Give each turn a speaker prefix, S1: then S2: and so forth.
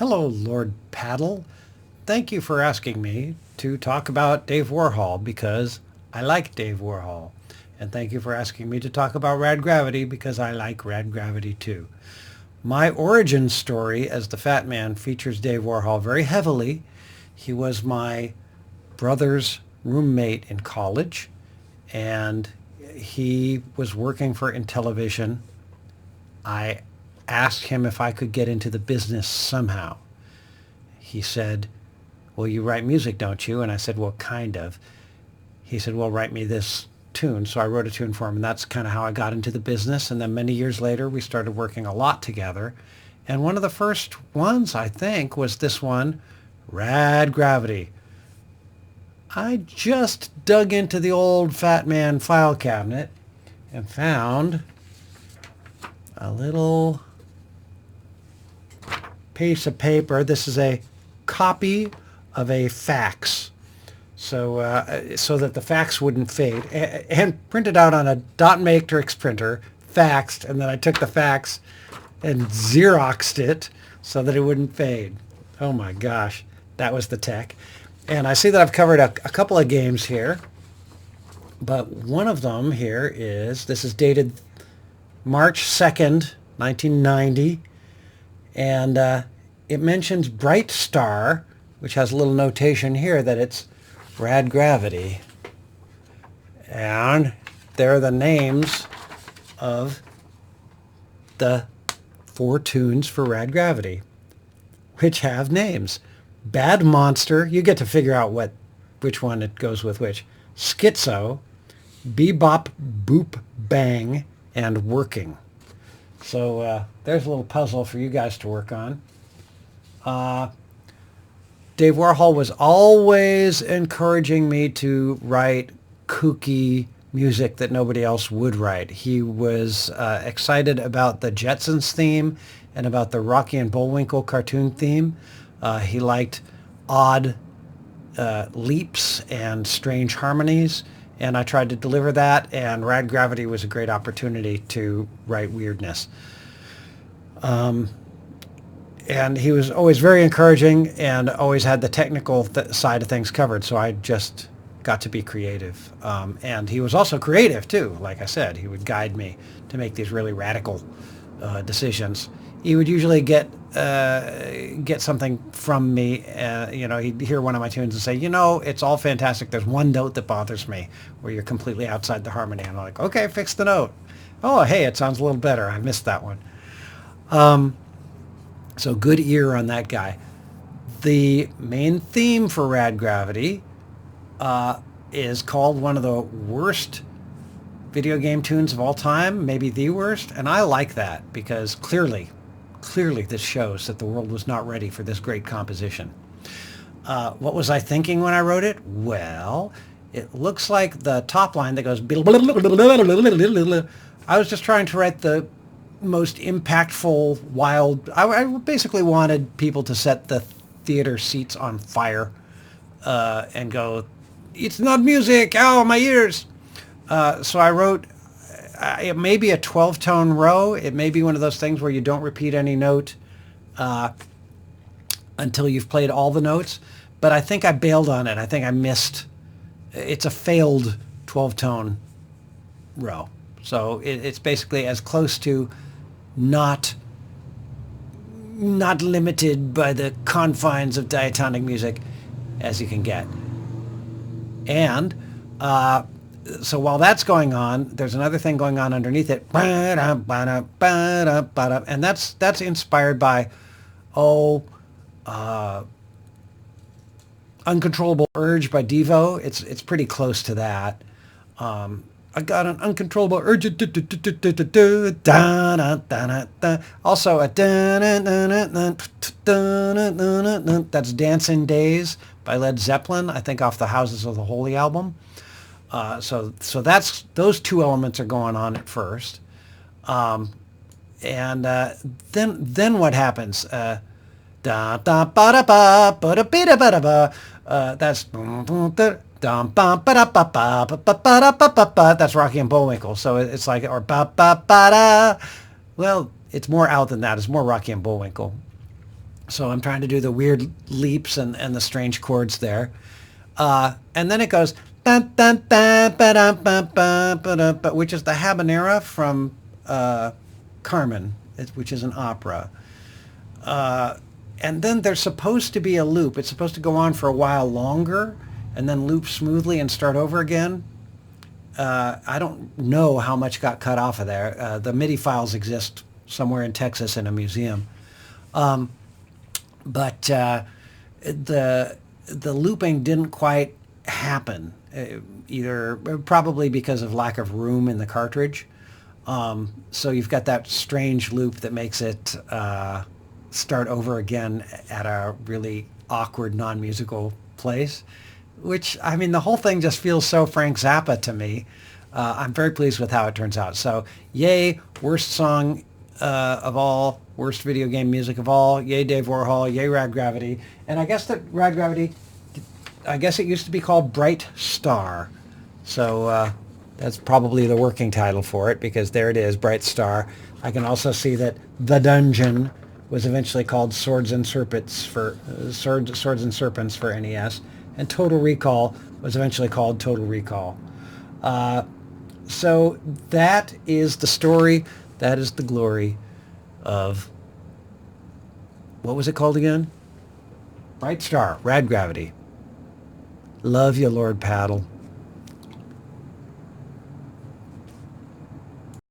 S1: Hello, Lord Paddle. Thank you for asking me to talk about Dave Warhol because I like Dave Warhol. And thank you for asking me to talk about Rad Gravity because I like Rad Gravity too. My origin story as the Fat Man features Dave Warhol very heavily. He was my brother's roommate in college, and he was working for Intellivision. I asked him if I could get into the business somehow. He said, well, you write music, don't you? And I said, well, kind of. He said, well, write me this tune. So I wrote a tune for him, and that's kind of how I got into the business. And then many years later, we started working a lot together. And one of the first ones, I think, was this one, Rad Gravity. I just dug into the old Fat Man file cabinet and found a little piece of paper. This is a copy of a fax, so that the fax wouldn't fade, and printed out on a dot matrix printer, faxed, and then I took the fax and Xeroxed it so that it wouldn't fade. Oh my gosh, that was the tech. And I see that I've covered a couple of games here, but one of them here this is dated March 2nd, 1990, and it mentions Bright Star, which has a little notation here that it's Rad Gravity. And there are the names of the 4 tunes for Rad Gravity, which have names. Bad Monster, you get to figure out which one it goes with which. Schizo, Bebop Boop Bang, and Working. So there's a little puzzle for you guys to work on. Dave Warhol was always encouraging me to write kooky music that nobody else would write. He was excited about the Jetsons theme and about the Rocky and Bullwinkle cartoon theme. He liked odd leaps and strange harmonies, and I tried to deliver that, and Rad Gravity was a great opportunity to write weirdness. And he was always very encouraging and always had the technical side of things covered, so I just got to be creative. And he was also creative too. Like I said, he would guide me to make these really radical decisions. He would usually get something from me. He'd hear one of my tunes and say, it's all fantastic. There's one note that bothers me where you're completely outside the harmony. I'm like, okay, fix the note. Oh, hey, it sounds a little better. I missed that one. So good ear on that guy. The main theme for Rad Gravity is called one of the worst video game tunes of all time, maybe the worst, and I like that because clearly this shows that the world was not ready for this great composition. What was I thinking when I wrote it? Well, it looks like the top line that goes... I was just trying to write the most impactful, wild... I basically wanted people to set the theater seats on fire and go, it's not music, ow, my ears. So I wrote, it may be a 12-tone row. It may be one of those things where you don't repeat any note until you've played all the notes. But I think I bailed on it. I think I missed... It's a failed 12-tone row. So it's basically as close to not limited by the confines of diatonic music as you can get. And so while that's going on, there's another thing going on underneath it. And that's inspired by, Uncontrollable Urge by Devo. It's pretty close to that. I got an uncontrollable urge. Also, that's Dancing Days by Led Zeppelin, I think off the Houses of the Holy album. So that's those two elements are going on at first. And then what happens? That's that's Rocky and Bullwinkle. So it's like, or ba ba ba da. Well, it's more out than that. It's more Rocky and Bullwinkle. So I'm trying to do the weird leaps and the strange chords there. And then it goes, dun, dun, dun, ba-dum, bum, bum, ba-dum, which is the habanera from Carmen, which is an opera. And then there's supposed to be a loop. It's supposed to go on for a while longer and then loop smoothly and start over again. I don't know how much got cut off of there. The MIDI files exist somewhere in Texas in a museum. But the looping didn't quite happen, either probably because of lack of room in the cartridge. So you've got that strange loop that makes it start over again at a really awkward non-musical place, which, I mean, the whole thing just feels so Frank Zappa to me. I'm very pleased with how it turns out. So yay, worst song of all, worst video game music of all, yay Dave Warhol, yay Rad Gravity. And I guess that Rad Gravity, I guess it used to be called Bright Star. So that's probably the working title for it, because there it is, Bright Star. I can also see that The Dungeon was eventually called Swords and Serpents for Swords and Serpents for NES, and Total Recall was eventually called Total Recall. So that is the story. That is the glory of, what was it called again? Bright Star, Rad Gravity. Love you, Lord Paddle.